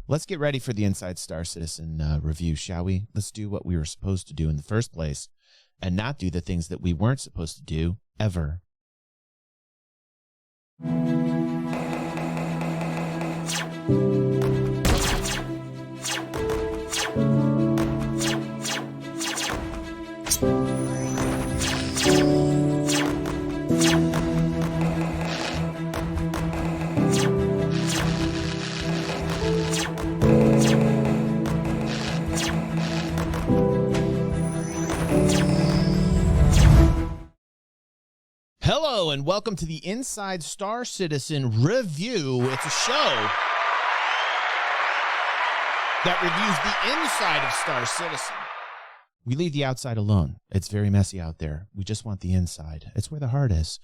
let's get ready for the Inside Star Citizen review, shall we? Let's do what we were supposed to do in the first place and not do the things that we weren't supposed to do ever. Hello and welcome to the Inside Star Citizen review. It's a show that reviews the inside of Star Citizen. We leave the outside alone. It's very messy out there. We just want the inside. It's where the heart is.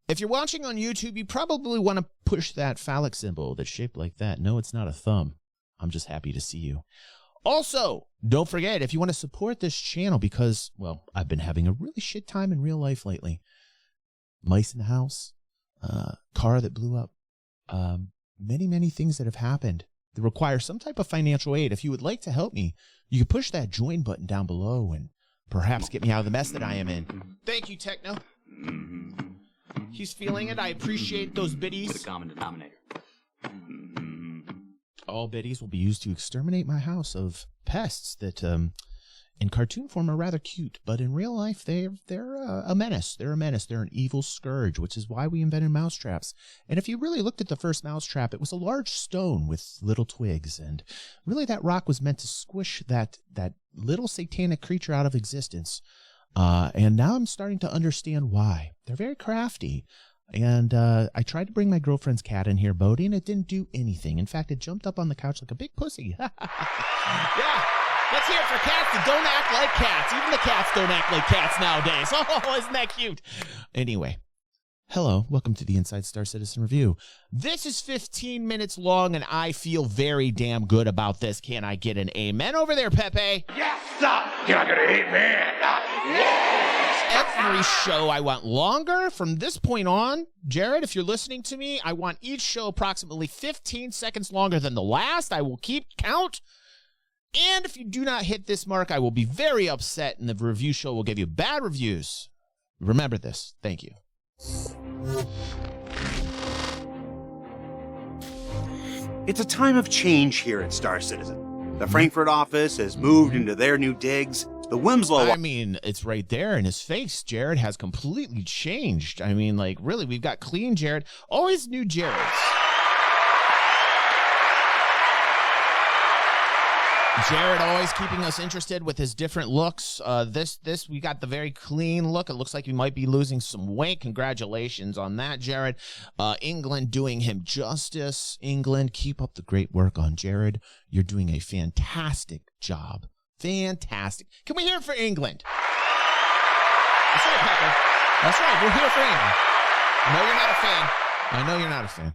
If you're watching on YouTube, you probably want to push that phallic symbol that's shaped like that. No, it's not a thumb. I'm just happy to see you. Also, don't forget, if you want to support this channel because, well, I've been having a really shit time in real life lately. Mice in the house, car that blew up, many things that have happened that require some type of financial aid. If you would like to help me, you can push that join button down below and perhaps get me out of the mess that I am in. Thank you, Techno. He's feeling it. I appreciate those biddies. The common denominator. All biddies will be used to exterminate my house of pests that in cartoon form are rather cute, but in real life they're a menace. They're a menace. They're an evil scourge, which is why we invented mousetraps. And if you really looked at the first mousetrap, it was a large stone with little twigs, and really that rock was meant to squish that little satanic creature out of existence. And now I'm starting to understand why. They're very crafty. And I tried to bring my girlfriend's cat in here, Bodie, and it didn't do anything. In fact, it jumped up on the couch like a big pussy. Yeah. Let's hear it for cats that don't act like cats. Even the cats don't act like cats nowadays. Oh, isn't that cute? Anyway, hello. Welcome to the Inside Star Citizen Review. This is 15 minutes long, and I feel very damn good about this. Can I get an amen over there, Pepe? Yes, sir. Can I get an amen? Yes. Every show I want longer. From this point on, Jared, if you're listening to me, I want each show approximately 15 seconds longer than the last. I will keep count. And if you do not hit this mark, I will be very upset, and the review show will give you bad reviews. Remember this. Thank you. It's a time of change here at Star Citizen. The Frankfurt office has moved into their new digs. The Winslow... I mean, it's right there in his face. Jared has completely changed. I mean, like, really, we've got clean Jared. Always new Jareds. Jared always keeping us interested with his different looks. This we got the very clean look. It looks like he might be losing some weight. Congratulations on that, Jared. England doing him justice. England, keep up the great work on Jared. You're doing a fantastic job. Fantastic. Can we hear it for England? That's right, Pepper. That's right. We're here for England. I know you're not a fan. I know you're not a fan.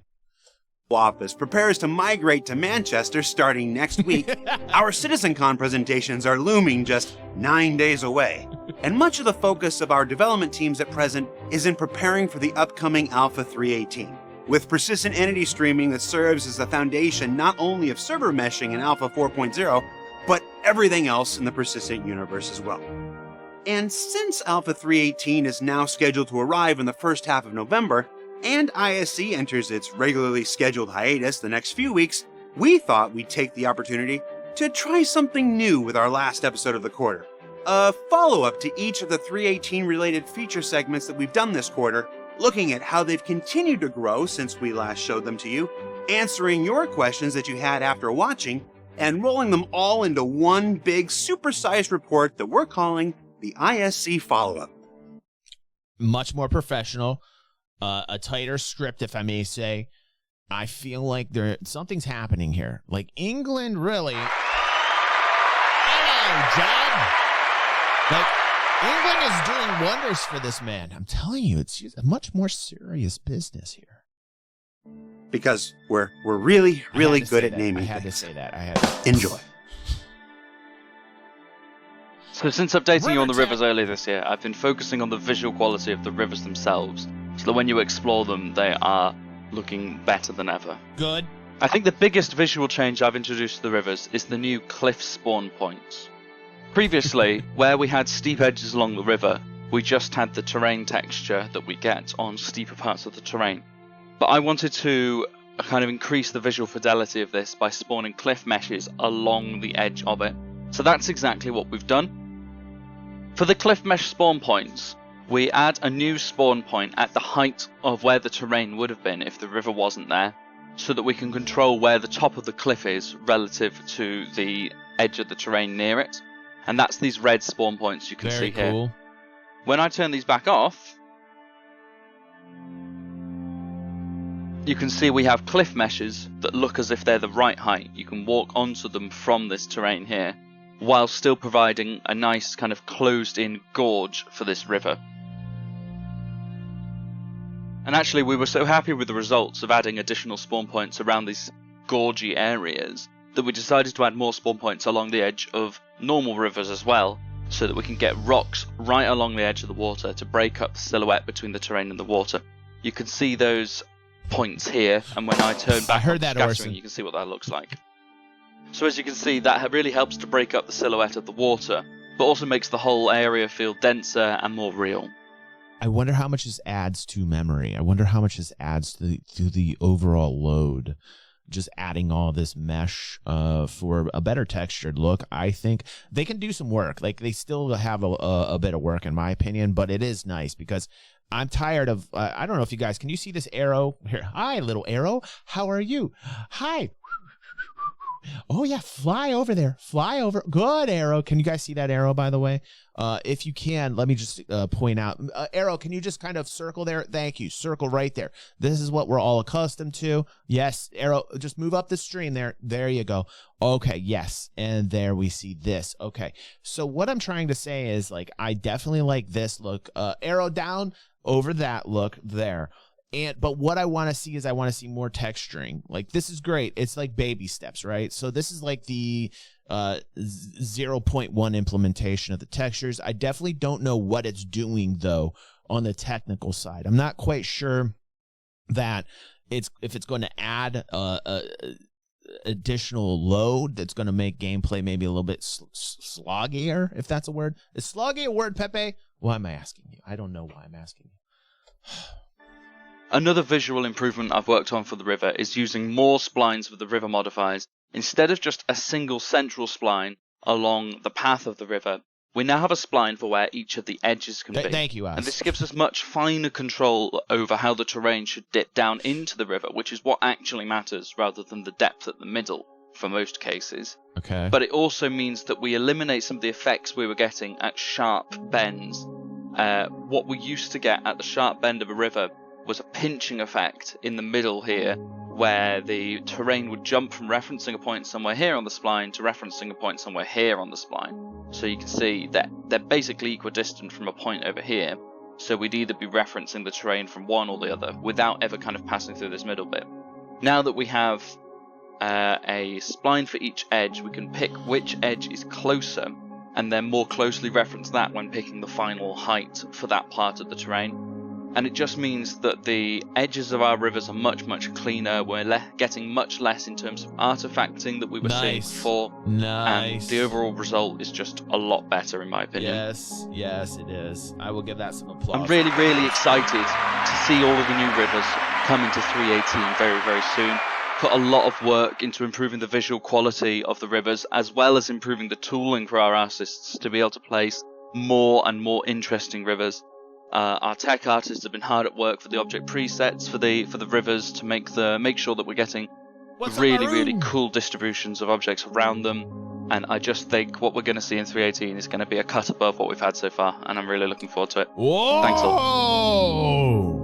Office prepares to migrate to Manchester starting next week. Our CitizenCon presentations are looming just 9 days away, and much of the focus of our development teams at present is in preparing for the upcoming Alpha 3.18, with persistent entity streaming that serves as the foundation not only of server meshing in Alpha 4.0, but everything else in the persistent universe as well. And since Alpha 3.18 is now scheduled to arrive in the first half of November, and ISC enters its regularly scheduled hiatus the next few weeks, we thought we'd take the opportunity to try something new with our last episode of the quarter. A follow-up to each of the 3.18 related feature segments that we've done this quarter, looking at how they've continued to grow since we last showed them to you, answering your questions that you had after watching, and rolling them all into one big supersized report that we're calling the ISC follow-up. Much more professional. A tighter script, if I may say. I feel like something's happening here. Like England really... Hello, Judd! Like, England is doing wonders for this man. I'm telling you, it's a much more serious business here. Because we're really good at naming things. I had to say that. Enjoy. So since updating you on the rivers earlier this year, I've been focusing on the visual quality of the rivers themselves, so that when you explore them, they are looking better than ever. Good. I think the biggest visual change I've introduced to the rivers is the new cliff spawn points. Previously, where we had steep edges along the river, we just had the terrain texture that we get on steeper parts of the terrain. But I wanted to kind of increase the visual fidelity of this by spawning cliff meshes along the edge of it. So that's exactly what we've done. For the cliff mesh spawn points, we add a new spawn point at the height of where the terrain would have been if the river wasn't there, so that we can control where the top of the cliff is relative to the edge of the terrain near it. And that's these red spawn points you can see here. Cool. When I turn these back off, you can see we have cliff meshes that look as if they're the right height. You can walk onto them from this terrain here, while still providing a nice kind of closed-in gorge for this river. And actually, we were so happy with the results of adding additional spawn points around these gorgy areas that we decided to add more spawn points along the edge of normal rivers as well, so that we can get rocks right along the edge of the water to break up the silhouette between the terrain and the water. You can see those points here, and when I turn back on scattering, you can see what that looks like. So as you can see, that really helps to break up the silhouette of the water, but also makes the whole area feel denser and more real. I wonder how much this adds to memory. I wonder how much this adds to the overall load. Just adding all this mesh for a better textured look. I think they can do some work. Like, they still have a bit of work in my opinion, but it is nice because I'm tired of, I don't know if you guys, can you see this arrow here? Hi, little arrow. How are you? Hi. Oh yeah, fly over there. Fly over. Good, arrow. Can you guys see that arrow, by the way? If you can, let me just point out. Arrow, can you just kind of circle there? Thank you. Circle right there. This is what we're all accustomed to. Yes, arrow, just move up the stream there. There you go. Okay, yes. And there we see this. Okay. So what I'm trying to say is, like, I definitely like this look. Arrow down over that look there. But what I want to see is I want to see more texturing. Like, this is great. It's like baby steps, right? So this is like the 0.1 implementation of the textures. I definitely don't know what it's doing, though, on the technical side. I'm not quite sure that if it's going to add additional load that's going to make gameplay maybe a little bit sloggier, if that's a word. Is sloggy a word, Pepe? Why am I asking you? I don't know why I'm asking you. Another visual improvement I've worked on for the river is using more splines with the river modifiers. Instead of just a single central spline along the path of the river, we now have a spline for where each of the edges can be. Thank you, As. And this gives us much finer control over how the terrain should dip down into the river, which is what actually matters, rather than the depth at the middle for most cases. Okay. But it also means that we eliminate some of the effects we were getting at sharp bends. What we used to get at the sharp bend of a river was a pinching effect in the middle here, where the terrain would jump from referencing a point somewhere here on the spline to referencing a point somewhere here on the spline. So you can see that they're basically equidistant from a point over here, so we'd either be referencing the terrain from one or the other without ever kind of passing through this middle bit. Now that we have a spline for each edge, we can pick which edge is closer and then more closely reference that when picking the final height for that part of the terrain. And it just means that the edges of our rivers are much, much cleaner. We're getting much less in terms of artifacting that we were seeing before. Nice. And the overall result is just a lot better, in my opinion. Yes, it is. I will give that some applause. I'm really, really excited to see all of the new rivers come into 3.18 very, very soon. Put a lot of work into improving the visual quality of the rivers, as well as improving the tooling for our artists to be able to place more and more interesting rivers. Our tech artists have been hard at work for the object presets for the rivers to make sure that we're getting really cool distributions of objects around them. And I just think what we're going to see in 3.18 is going to be a cut above what we've had so far, and I'm really looking forward to it. Whoa! Thanks all.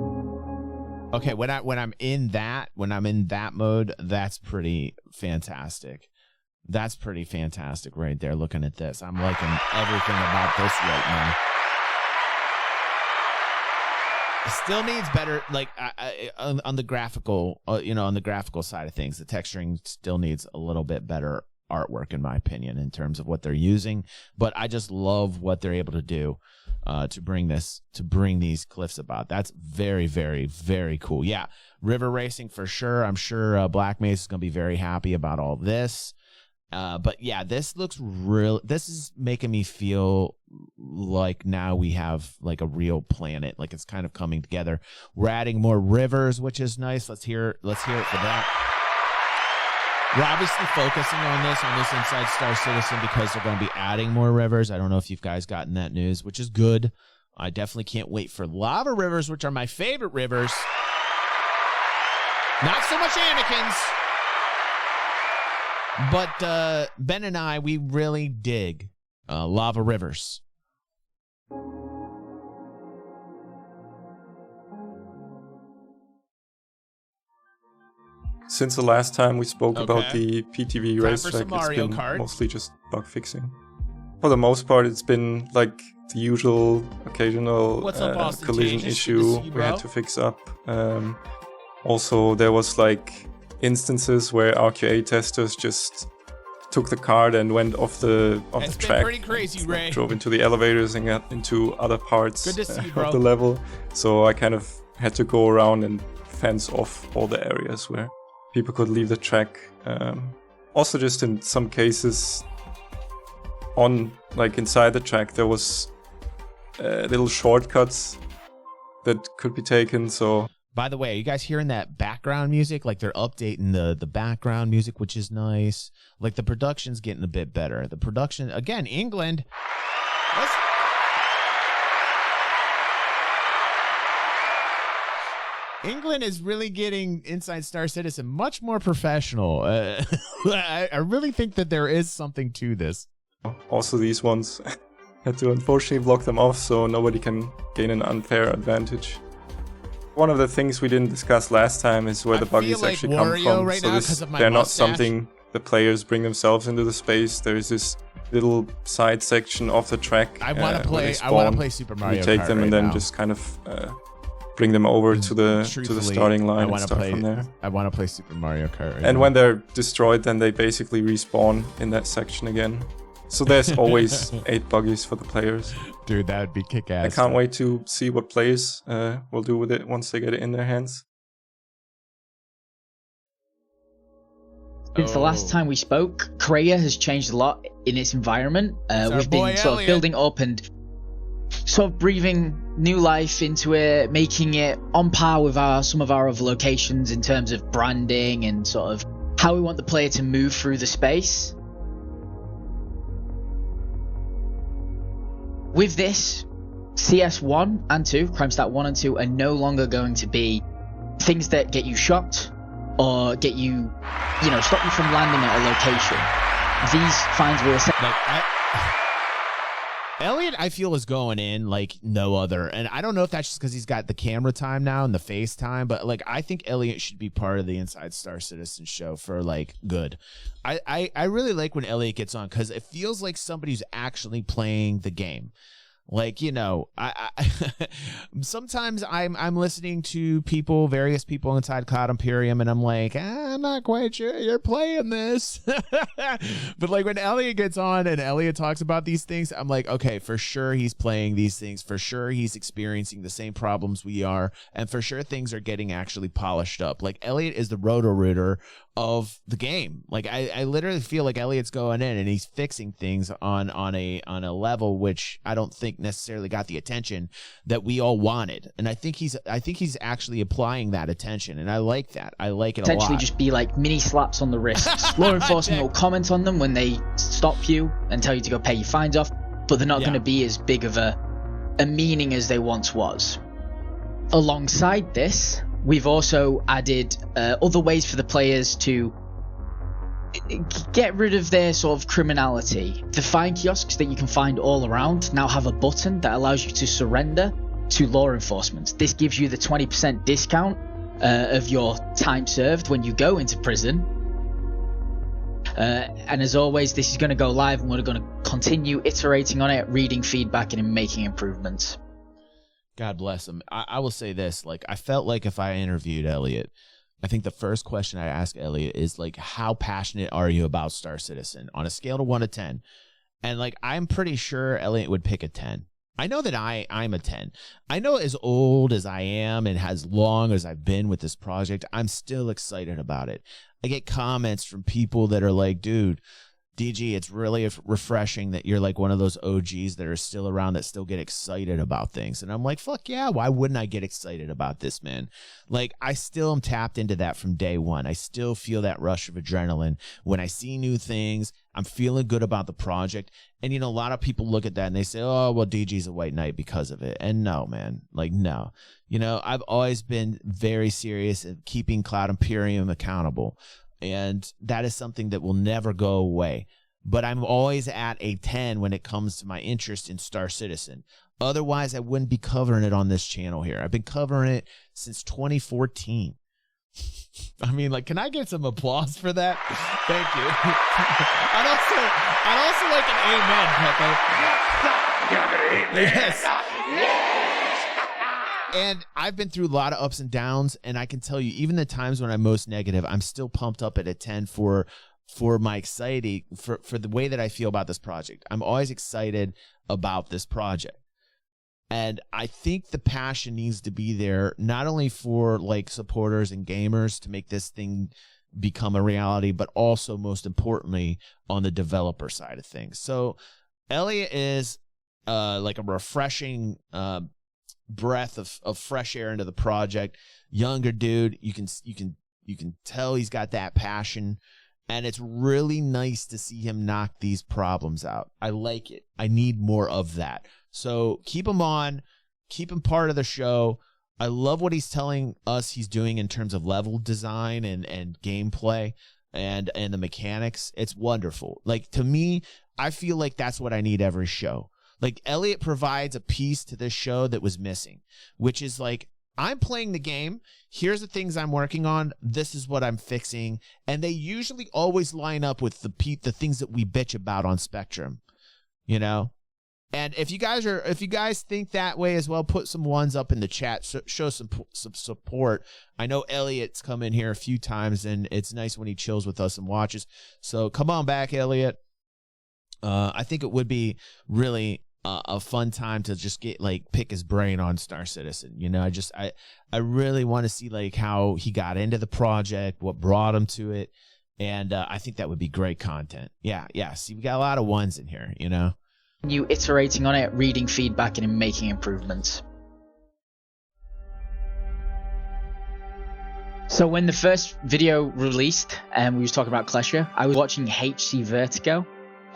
Okay, when I'm in that mode, that's pretty fantastic. That's pretty fantastic right there. Looking at this, I'm liking everything about this right now. It still needs better, like on the graphical, on the graphical side of things. The texturing still needs a little bit better artwork, in my opinion, in terms of what they're using. But I just love what they're able to do to bring these cliffs about. That's very, very, very cool. Yeah, river racing for sure. I'm sure Black Mesa is going to be very happy about all this. But yeah, this looks real. This is making me feel like now we have like a real planet. Like it's kind of coming together. We're adding more rivers, which is nice. Let's hear it for that. We're obviously focusing on this Inside Star Citizen because they're going to be adding more rivers. I don't know if you've guys gotten that news, which is good. I definitely can't wait for lava rivers, which are my favorite rivers. Not so much Anakin's. But Ben and I, we really dig lava rivers. Since the last time we spoke about the PTV racetrack, it's been Kart. mostly just bug fixing. For the most part, it's been like the usual occasional collision issue we had to fix up. Also, there was like instances where RQA testers just took the card and went off the track. Pretty crazy, Ray. Drove into the elevators and got into other parts Good to see you, bro. of the level. So I kind of had to go around and fence off all the areas where people could leave the track. Also, just in some cases, inside the track, there was little shortcuts that could be taken. So, by the way, are you guys hearing that background music? Like they're updating the background music, which is nice. Like the production's getting a bit better. The production, again, England. England is really getting Inside Star Citizen much more professional. I really think that there is something to this. Also, these ones had to unfortunately block them off so nobody can gain an unfair advantage. One of the things we didn't discuss last time is where the buggies actually come from. Right so they're not something the players bring themselves into the space. There is this little side section of the track. I want to play Super Mario Kart. You take them and then just kind of bring them over to the starting line and start from there. I want to play Super Mario Kart. And when they're destroyed, then they basically respawn in that section again. So there's always 8 buggies for the players. Dude, that would be kick-ass. I can't wait to see what players will do with it once they get it in their hands. Since the last time we spoke, Korea has changed a lot in its environment. We've been sort of building up and sort of breathing new life into it, making it on par with some of our other locations in terms of branding and sort of how we want the player to move through the space. With this, CS1 and 2, Crimestat 1 and 2, are no longer going to be things that get you shocked or get you, stop you from landing at a location. These finds will Elliot, I feel, is going in like no other. And I don't know if that's just because he's got the camera time now and the face time, but like I think Elliot should be part of the Inside Star Citizen show for like good. I really like when Elliot gets on because it feels like somebody who's actually playing the game. Like, I sometimes I'm listening to various people inside Cloud Imperium, and I'm like, I'm not quite sure you're playing this. But like when Elliot gets on and Elliot talks about these things, I'm like, okay, for sure he's playing these things. For sure he's experiencing the same problems we are, and for sure things are getting actually polished up. Like Elliot is the roto-rooter of the game. Like I literally feel like Elliot's going in and he's fixing things on a level which I don't think necessarily got the attention that we all wanted. And I think he's actually applying that attention, and I like that. I like it a lot. Potentially just be like mini slaps on the wrists. Law enforcement will comment on them when they stop you and tell you to go pay your fines off, but they're not going to be as big of a meaning as they once was. Alongside this, we've also added other ways for the players to get rid of their sort of criminality. The fine kiosks that you can find all around now have a button that allows you to surrender to law enforcement. This gives you the 20% discount of your time served when you go into prison. And as always, this is going to go live and we're going to continue iterating on it, reading feedback and making improvements. God bless him. I will say this, like I felt like if I interviewed Elliot I think the first question I ask Elliot is like, how passionate are you about Star Citizen on a scale of 1 to 10? And like, I'm pretty sure Elliot would pick a 10. I know that I'm a 10. I know as old as I am and as long as I've been with this project, I'm still excited about it. I get comments from people that are like, dude, DG, it's really refreshing that you're like one of those OGs that are still around that still get excited about things. And I'm like, fuck yeah, why wouldn't I get excited about this, man? Like, I still am tapped into that from day one. I still feel that rush of adrenaline when I see new things. I'm feeling good about the project. And, you know, a lot of people look at that and they say, oh, well, DG's a white knight because of it. And no, man, like, no. You know, I've always been very serious at keeping Cloud Imperium accountable. And that is something that will never go away. But I'm always at a 10 when it comes to my interest in Star Citizen. Otherwise, I wouldn't be covering it on this channel here. I've been covering it since 2014. I mean, like, can I get some applause for that? Thank you. I'd also like an amen, Pepe. Yes. And I've been through a lot of ups and downs, and I can tell you, even the times when I'm most negative, I'm still pumped up at a 10 for my anxiety, for the way that I feel about this project. I'm always excited about this project. And I think the passion needs to be there, not only for like supporters and gamers to make this thing become a reality, but also most importantly on the developer side of things. So Elliot is like a refreshing breath of fresh air into the project. Younger dude, you can tell he's got that passion, and it's really nice to see him knock these problems out. I like it. I need more of that. So keep him on, keep him part of the show. I love what he's telling us he's doing in terms of level design and gameplay and the mechanics. It's wonderful. Like, to me, I feel like that's what I need every show. Like, Elliot provides a piece to this show that was missing, which is like, I'm playing the game. Here's the things I'm working on. This is what I'm fixing. And they usually always line up with the things that we bitch about on Spectrum, you know? And if you guys think that way as well, put some ones up in the chat. Show some support. I know Elliot's come in here a few times, and it's nice when he chills with us and watches. So come on back, Elliot. I think it would be really a fun time to just pick his brain on Star Citizen. You know, I really want to see like how he got into the project, what brought him to it, and I think that would be great content. Yeah. See, we got a lot of ones in here, you know. You iterating on it, reading feedback, and making improvements. So when the first video released and we was talking about Clashar, I was watching HC Vertigo,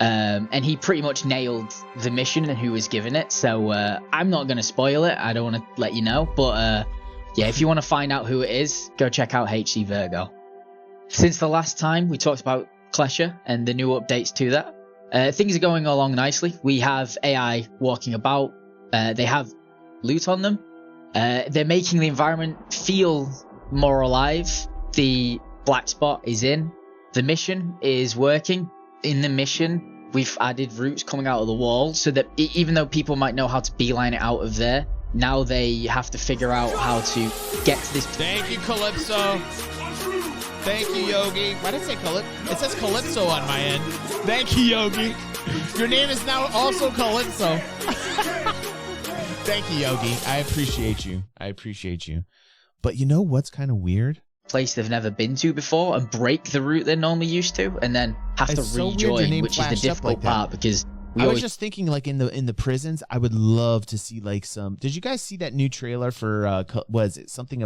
and he pretty much nailed the mission and who was given it. So I'm not going to spoil it. I don't want to let you know. But yeah, if you want to find out who it is, go check out HC Vertigo. Since the last time we talked about Clashar and the new updates to that, things are going along nicely. We have AI walking about. They have loot on them. They're making the environment feel more alive. The black spot is in. The mission is working. In the mission, we've added routes coming out of the wall so that even though people might know how to beeline it out of there, now they have to figure out how to get to this. Thank you, Calypso. Thank you, Yogi. Why did it say Calypso? It says Calypso on my end. Thank you, Yogi. Your name is now also Calypso. Thank you, Yogi. I appreciate you. But you know what's kind of weird? Place they've never been to before and break the route they're normally used to, and then have to rejoin, which is the difficult part because I was just thinking, like, in the prisons, I would love to see like some. Did you guys see that new trailer for was it something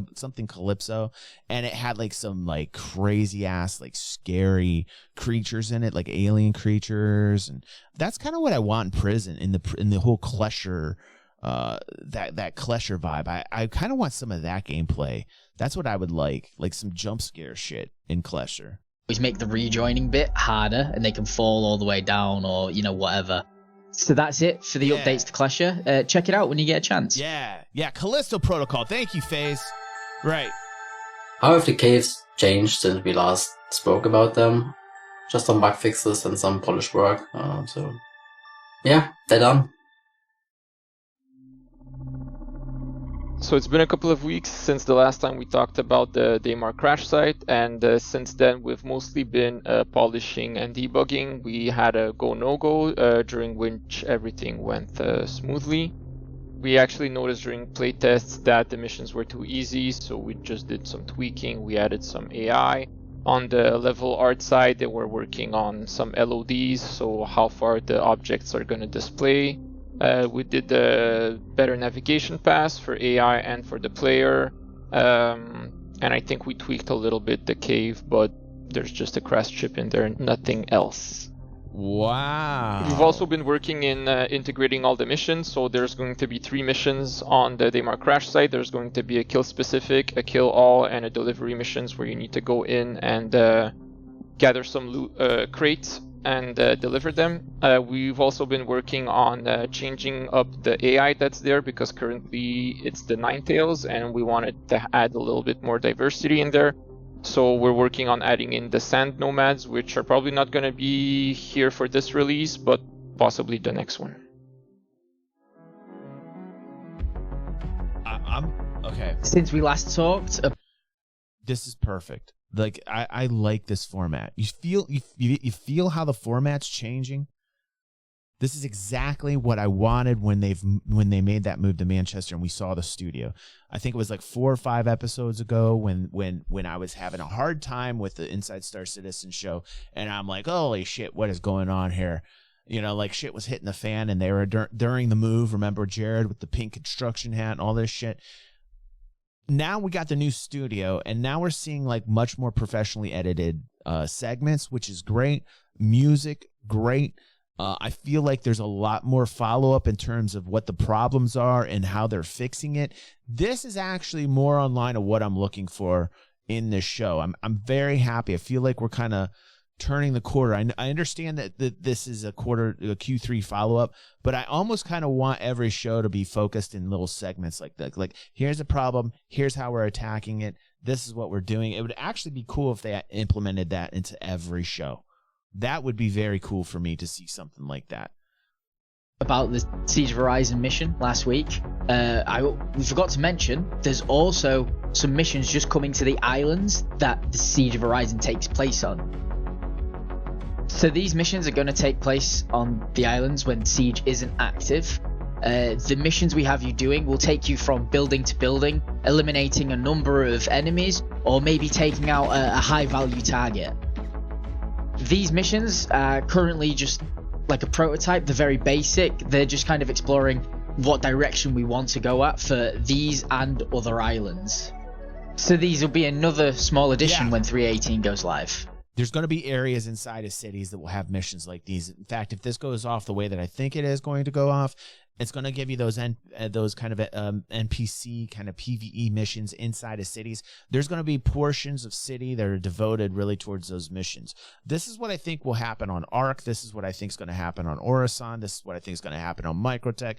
Calypso? And it had like some like crazy ass like scary creatures in it, like alien creatures, and that's kind of what I want in prison in the whole Clashar, that Clashar vibe. I kind of want some of that gameplay. That's what I would like some jump scare shit in Clashar. Always make the rejoining bit harder and they can fall all the way down or, you know, whatever. So that's it for the updates to Clashar. Check it out when you get a chance. Yeah, Callisto Protocol. Thank you, FaZe. Right. How have the caves changed since we last spoke about them? Just some bug fixes and some polish work. So, yeah, they're done. So it's been a couple of weeks since the last time we talked about the Daymar crash site, and since then we've mostly been polishing and debugging. We had a go-no-go during which everything went smoothly. We actually noticed during playtests that the missions were too easy, so we just did some tweaking. We added some AI. On the level art side, they were working on some LODs, so how far the objects are going to display. We did the better navigation paths for AI and for the player, and I think we tweaked a little bit the cave, but there's just a crash chip in there, nothing else. Wow. We've also been working in integrating all the missions, so there's going to be 3 missions on the Daymar crash site. There's going to be a kill specific, a kill all, and a delivery missions where you need to go in and gather some loot, crates and deliver them. We've also been working on changing up the AI that's there, because currently it's the Ninetales and we wanted to add a little bit more diversity in there. So we're working on adding in the Sand Nomads, which are probably not going to be here for this release, but possibly the next one. I'm okay. Since we last talked, This is perfect. Like I like this format. You feel how the format's changing. This is exactly what I wanted when they made that move to Manchester and we saw the studio. I think it was like 4 or 5 episodes ago when I was having a hard time with the Inside Star Citizen show, and I'm like, holy shit, what is going on here? You know, like shit was hitting the fan, and they were during the move. Remember Jared with the pink construction hat and all this shit. Now we got the new studio, and now we're seeing like much more professionally edited segments, which is great. Music, great. I feel like there's a lot more follow-up in terms of what the problems are and how they're fixing it. This is actually more on line of what I'm looking for in this show. I'm very happy. I feel like we're kind of turning the quarter. I understand that this is a Q3 follow-up, but I almost kind of want every show to be focused in little segments like that. Like, here's a problem, here's how we're attacking it, this is what we're doing. It would actually be cool if they implemented that into every show. That would be very cool for me to see something like that. About the Siege of Horizon mission last week, we forgot to mention there's also some missions just coming to the islands that the Siege of Horizon takes place on. So these missions are going to take place on the islands when Siege isn't active. The missions we have you doing will take you from building to building, eliminating a number of enemies, or maybe taking out a high value target. These missions are currently just like a prototype, they're very basic, they're just kind of exploring what direction we want to go at for these and other islands. So these will be another small addition when 3.18 goes live. There's going to be areas inside of cities that will have missions like these. In fact, if this goes off the way that I think it is going to go off, it's going to give you those kind of NPC kind of PvE missions inside of cities. There's going to be portions of city that are devoted really towards those missions. This is what I think will happen on Ark. This is what I think is going to happen on Orison. This is what I think is going to happen on Microtech.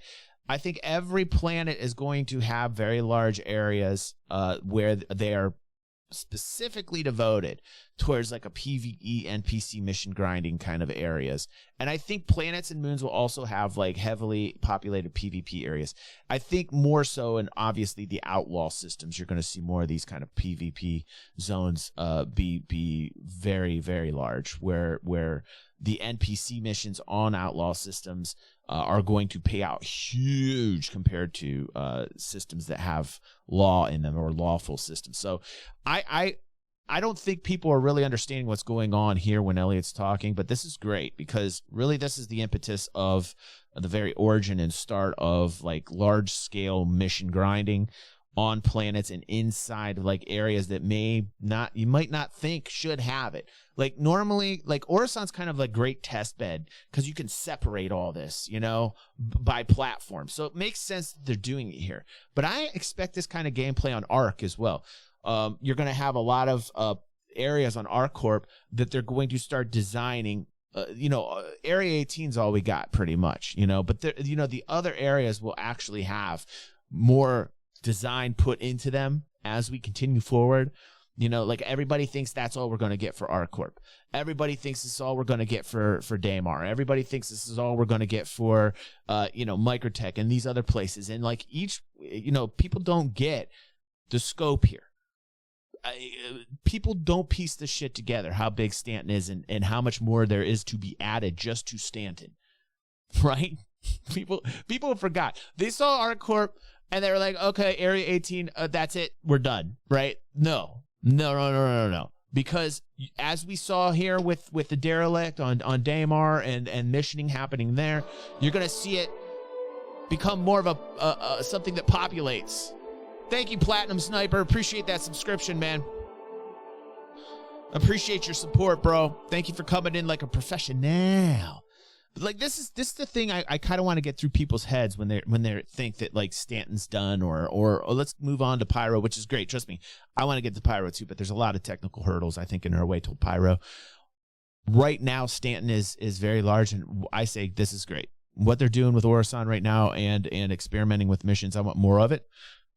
I think every planet is going to have very large areas where they are specifically devoted towards like a PvE NPC mission grinding kind of areas. And I think planets and moons will also have like heavily populated PvP areas. I think more so, and obviously the outlaw systems, you're going to see more of these kind of PvP zones be very, very large, where the NPC missions on outlaw systems are going to pay out huge compared to systems that have law in them or lawful systems. So I don't think people are really understanding what's going on here when Elliot's talking, but this is great because really this is the impetus of the very origin and start of like large scale mission grinding on planets and inside like areas that you might not think should have it. Like normally, like Orison's kind of a great test bed because you can separate all this, by platform. So it makes sense that they're doing it here. But I expect this kind of gameplay on Ark as well. You're going to have a lot of areas on ArcCorp that they're going to start designing. Area 18 is all we got pretty much, but the other areas will actually have more design put into them as we continue forward. You know, like everybody thinks that's all we're going to get for ArcCorp. Everybody thinks this is all we're going to get for Daymar. Everybody thinks this is all we're going to get for, Microtech and these other places. And like people don't get the scope here. People don't piece this shit together, how big Stanton is and how much more there is to be added just to Stanton, right? People forgot. They saw ArcCorp and they were like, okay, Area 18, that's it. We're done, right? No. Because as we saw here with the derelict on Daymar and missioning happening there, you're going to see it become more of a something that populates. Thank you, Platinum Sniper. Appreciate that subscription, man. Appreciate your support, bro. Thank you for coming in like a professional. Like this is the thing I kind of want to get through people's heads when they think that like Stanton's done or let's move on to Pyro, which is great. Trust me, I want to get to Pyro too, but there's a lot of technical hurdles I think in our way to Pyro. Right now, Stanton is very large, and I say this is great. What they're doing with Orison right now and experimenting with missions, I want more of it.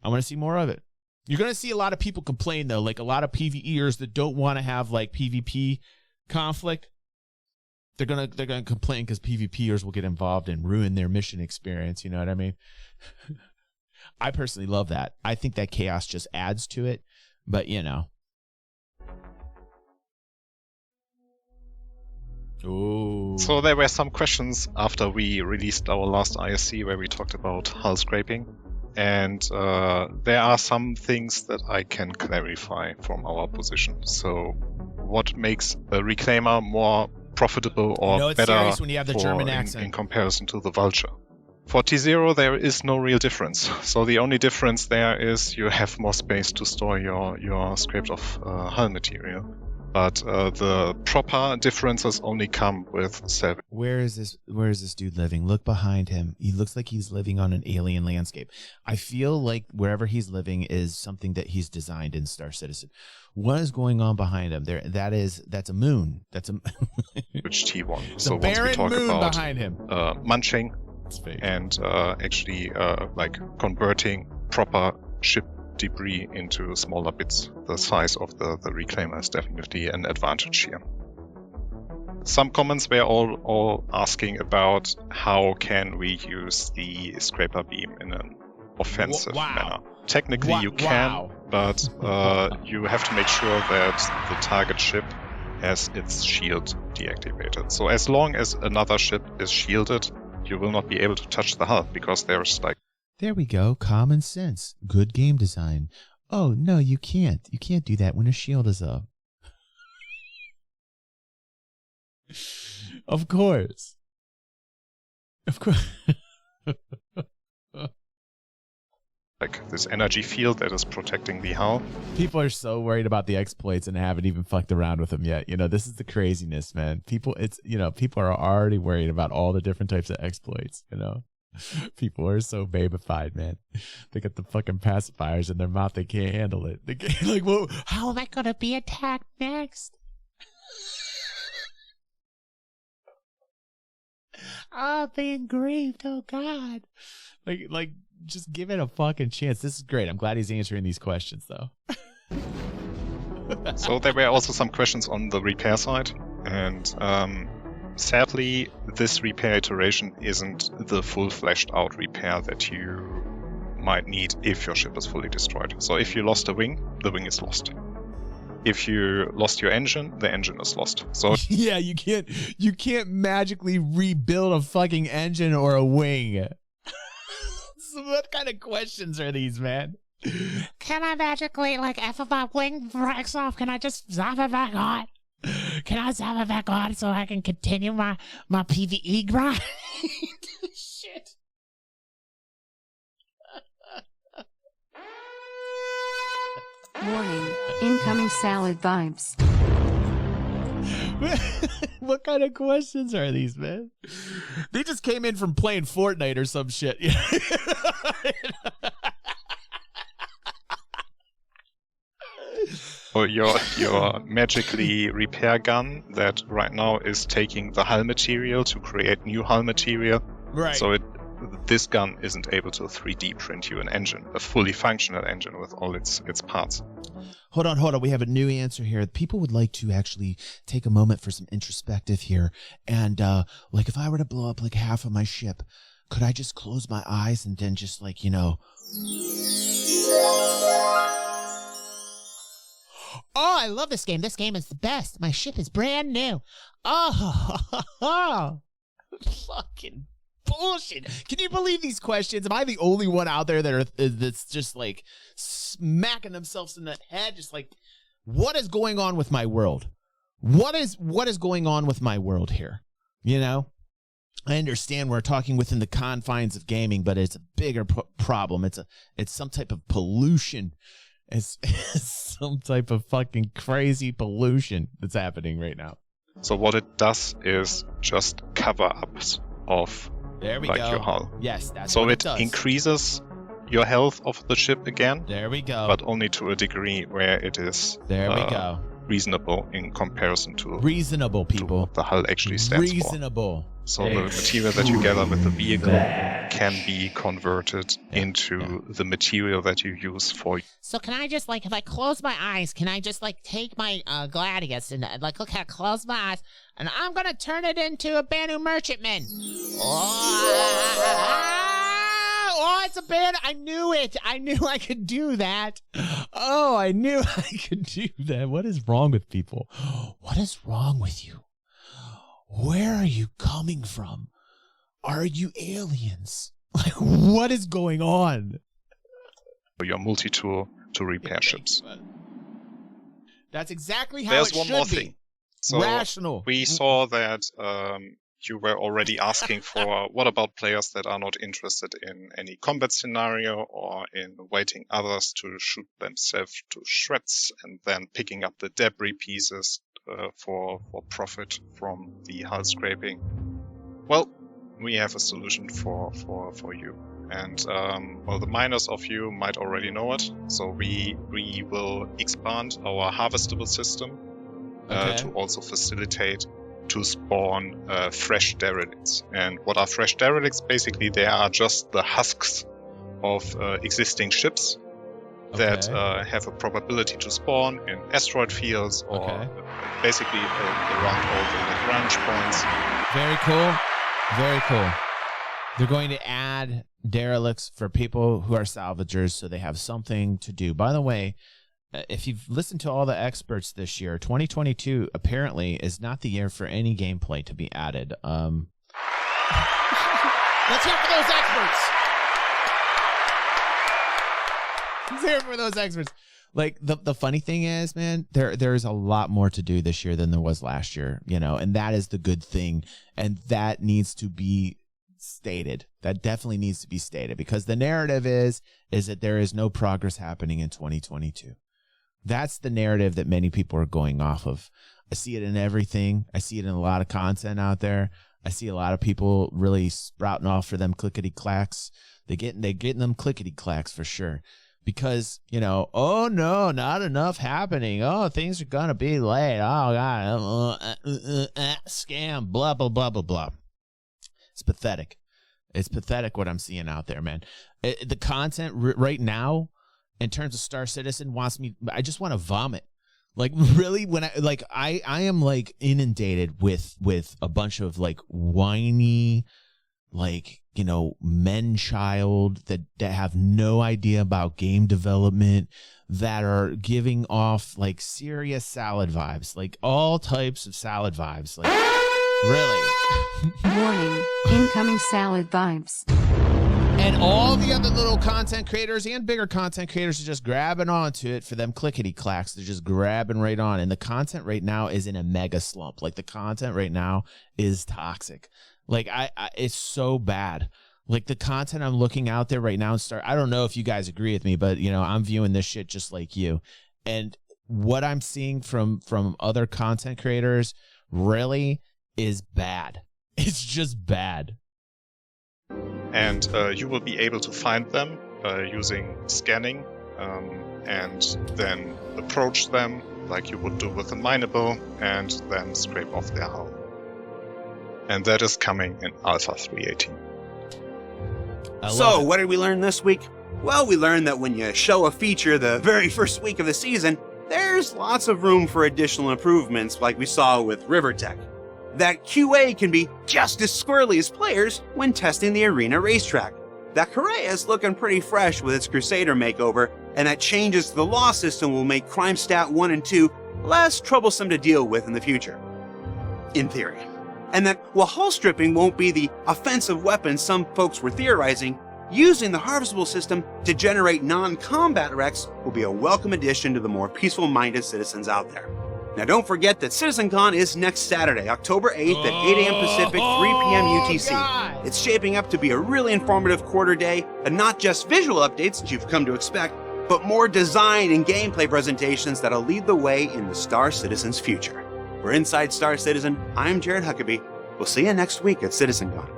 I want to see more of it. You're gonna see a lot of people complain though, like a lot of PvEers that don't want to have like PvP conflict. They're gonna complain because PvPers will get involved and ruin their mission experience. You know what I mean? I personally love that. I think that chaos just adds to it. But Ooh. So there were some questions after we released our last ISC where we talked about hull scraping, and there are some things that I can clarify from our position. So, what makes a reclaimer more profitable or better when you have the German accent in comparison to the Vulture? For T0 there is no real difference. So the only difference there is you have more space to store your scraped off hull material. But the proper differences only come with Salvage. Where is this dude living? Look behind him. He looks like he's living on an alien landscape. I feel like wherever he's living is something that he's designed in Star Citizen. What is going on behind him? That's a moon. That's a which T1. So once we talk about behind him. Munching and actually like converting proper ship debris into smaller bits. The size of the reclaimer is definitely an advantage here. Some comments were all asking about how can we use the scraper beam in an offensive manner. Technically you can, but you have to make sure that the target ship has its shield deactivated. So as long as another ship is shielded, you will not be able to touch the hull because there's like... There we go. Common sense. Good game design. Oh, no, you can't. You can't do that when a shield is up. Of course. Of course. Like this energy field that is protecting the hull. People are so worried about the exploits and haven't even fucked around with them yet. This is the craziness, man. People are already worried about all the different types of exploits, People are so babified, man. They got the fucking pacifiers in their mouth. They can't handle it. They can't, like, whoa, how am I going to be attacked next? Oh, being grieved. Oh, God. Like, just give it a fucking chance. This is great. I'm glad he's answering these questions, though. So there were also some questions on the repair side. And sadly, this repair iteration isn't the full-fleshed out repair that you might need if your ship is fully destroyed. So if you lost a wing, the wing is lost. If you lost your engine, the engine is lost. So yeah, you can't magically rebuild a fucking engine or a wing. So what kind of questions are these, man? Can I magically, if my wing breaks off, can I just zap it back on? Can I zap it back on so I can continue my PvE grind? Shit. Warning, incoming salad vibes. What kind of questions are these, man? They just came in from playing Fortnite or some shit. Or your magically repair gun that right now is taking the hull material to create new hull material. Right. So it this gun isn't able to 3D print you an engine, a fully functional engine with all its parts. Hold on. We have a new answer here. People would like to actually take a moment for some introspective here. And like if I were to blow up like half of my ship, could I just close my eyes and then just like, you know... Oh, I love this game. This game is the best. My ship is brand new. Oh, fucking bullshit. Can you believe these questions? Am I the only one out there that's just like smacking themselves in the head? Just like, what is going on with my world? What is going on with my world here? You know, I understand we're talking within the confines of gaming, but it's a bigger problem. It's some type of pollution. It's some type of fucking crazy pollution that's happening right now. So what it does is just cover-ups of your hull. Yes, that's so what it does. Increases your health of the ship again. There we go. But only to a degree where it is reasonable in comparison to reasonable people. To what the hull actually stands for. So the material that you gather with the vehicle can be converted into the material that you use for. So can I just like, if I close my eyes, can I just like take my gladius and like, look how I close my eyes, and I'm gonna turn it into a Banu merchantman. Oh, it's a band. I knew it. I knew I could do that. Oh, I knew I could do that. What is wrong with people? What is wrong with you? Where are you coming from? Are you aliens? Like, what is going on? Your multi-tool to repair ships. That's exactly how There's it one should more be. thing. So rational. We saw that you were already asking for what about players that are not interested in any combat scenario or in waiting others to shoot themselves to shreds and then picking up the debris pieces for profit from the hull scraping. Well, we have a solution for you. And well, the miners of you might already know it. So we will expand our harvestable system to also facilitate to spawn fresh derelicts. And what are fresh derelicts? Basically, they are just the husks of existing ships that have a probability to spawn in asteroid fields or basically around all the Lagrange points. Very cool. Very cool. They're going to add derelicts for people who are salvagers so they have something to do. By the way, if you've listened to all the experts this year, 2022 apparently is not the year for any gameplay to be added. Let's hear it for those experts. Let's hear it for those experts. Like the funny thing is, man, there's a lot more to do this year than there was last year, you know, and that is the good thing, and that needs to be stated. That definitely needs to be stated because the narrative is that there is no progress happening in 2022. That's the narrative that many people are going off of. I see it in everything. I see it in a lot of content out there. I see a lot of people really sprouting off for them clickety clacks. They're getting them clickety clacks for sure. Because, you know, oh no, not enough happening. Oh, things are gonna be late. Oh god, scam, blah blah blah blah blah. It's pathetic. It's pathetic what I'm seeing out there, man. The content right now, in terms of Star Citizen, I just want to vomit. Like really, when I am like inundated with a bunch of like whiny, like, you know, men-child that have no idea about game development, that are giving off like serious salad vibes, like all types of salad vibes, like really. Warning, incoming salad vibes. And all the other little content creators and bigger content creators are just grabbing onto it for them clickety clacks. They're just grabbing right on. And the content right now is in a mega slump. Like the content right now is toxic. Like it's so bad. Like the content I'm looking out there right now I don't know if you guys agree with me, but you know, I'm viewing this shit just like you. And what I'm seeing from other content creators really is bad. It's just bad. And you will be able to find them using scanning and then approach them like you would do with a mineable and then scrape off their hull. And that is coming in Alpha 3.18. So, what did we learn this week? Well, we learned that when you show a feature the very first week of the season, there's lots of room for additional improvements like we saw with RiverTech. That QA can be just as squirrely as players when testing the arena racetrack. That Correa is looking pretty fresh with its Crusader makeover, and that changes to the law system will make Crime Stat 1 and 2 less troublesome to deal with in the future. In theory. And that while hull stripping won't be the offensive weapon some folks were theorizing, using the Harvestable system to generate non-combat wrecks will be a welcome addition to the more peaceful-minded citizens out there. Now don't forget that CitizenCon is next Saturday, October 8th at 8 a.m. Pacific, 3 p.m. UTC. God. It's shaping up to be a really informative quarter day, and not just visual updates that you've come to expect, but more design and gameplay presentations that'll lead the way in the Star Citizen's future. For Inside Star Citizen, I'm Jared Huckabee. We'll see you next week at CitizenCon.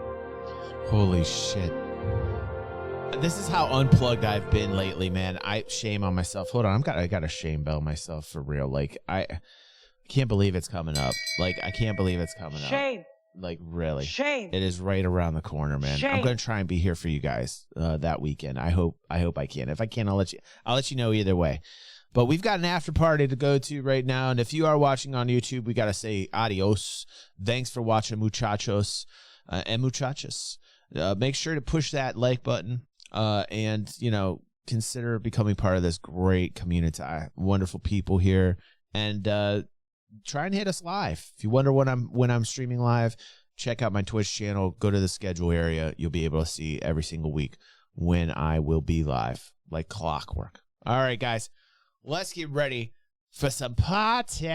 Holy shit. This is how unplugged I've been lately, man. Shame on myself. Hold on, I gotta shame bell myself for real. Like, I can't believe it's coming up. Like, I can't believe it's coming up. Shame. Like, really. Shame. It is right around the corner, man. Shame. I'm gonna try and be here for you guys that weekend. I hope I can. If I can, I'll let you know either way. But we've got an after party to go to right now, and if you are watching on YouTube, we gotta say adios. Thanks for watching, muchachos and muchachas. Make sure to push that like button. And, you know, consider becoming part of this great community. Wonderful people here. And try and hit us live. If you wonder when I'm streaming live, check out my Twitch channel. Go to the schedule area. You'll be able to see every single week when I will be live, like clockwork. All right, guys, let's get ready for some party.